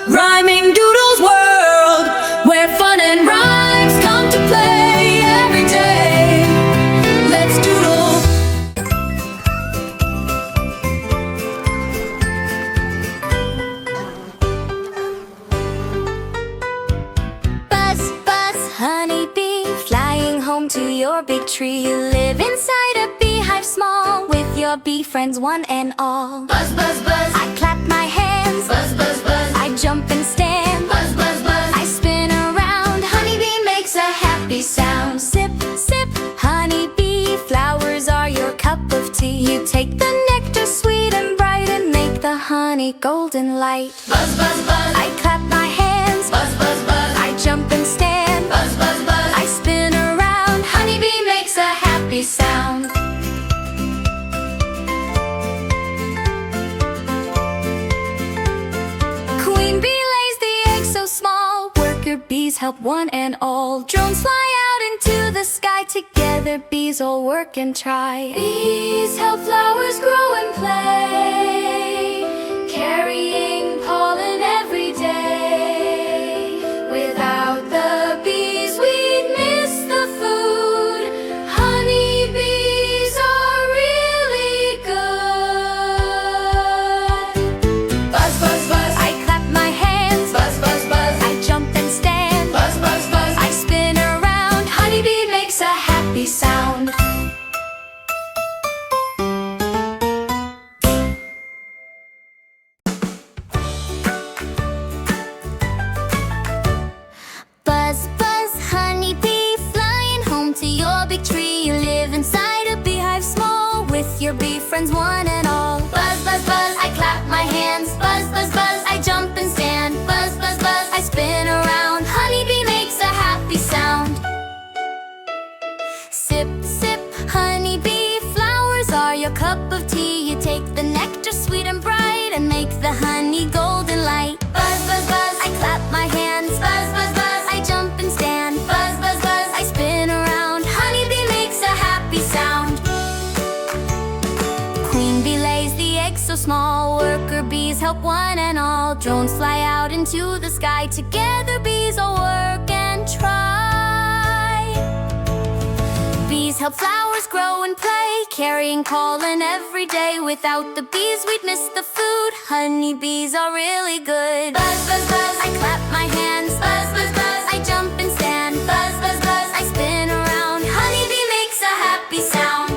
Rhyming Doodles world, where fun and rhymes come to play every day. Let's doodle. Buzz, buzz, honeybee, flying home to your big tree. You live inside a beehive small, with your bee friends one and all. Buzz, buzz, buzz. I clap my hands. Buzz, buzz, buzz. I jump and stand. Buzz, buzz, buzz. I spin around. Honeybee makes a happy sound. Sip, sip, honeybee, flowers are your cup of tea. You take the nectar sweet and bright and make the honey golden light. Buzz, buzz, buzz. I clap my hands. Buzz, buzz, buzz. I jump and stand. Buzz, buzz, buzz. I spin around. Honeybee makes a happy sound. Queen bee lays the egg so small, worker bees help one and all. Drones fly out into the sky, together bees all work and try. Bees help flowers grow and play, carrying pollen every day. Without the bees we'd miss the food. Honey bees are really good. Buzz, buzz, buzz. I clap my hands. Buzz, buzz, buzz. I jump and stand. Buzz, buzz, buzz. I spin around. Honeybee makes a happy sound. Buzz, buzz, honeybee, flying home to your big tree. You live inside a beehive small, with your bee friends one and all. Buzz, buzz, buzz, I clap my hands. Buzz, buzz, buzz, I jump and stand. Buzz, buzz, buzz, I spin around. Honeybee makes a happy sound. Sip, sip, honeybee, flowers are your cup of tea. You take the nectar sweet and bright and make the honey golden light. Buzz, buzz, buzz, I clap my hands. Buzz, buzz, buzz, I jump and stand. Buzz, buzz, buzz, I spin around. Honeybee makes a happy sound. Queen bee lays the eggs so small, worker bees help one and all. Drones fly out into the sky, together bees all work and try. Bees help flowers grow and play, carrying pollen every day. Without the bees we'd miss the food. Honey bees are really good. Buzz, buzz, buzz, I clap my hands. Buzz, buzz, buzz, I jump and stand. Buzz, buzz, buzz, I spin around. Honeybee makes a happy sound.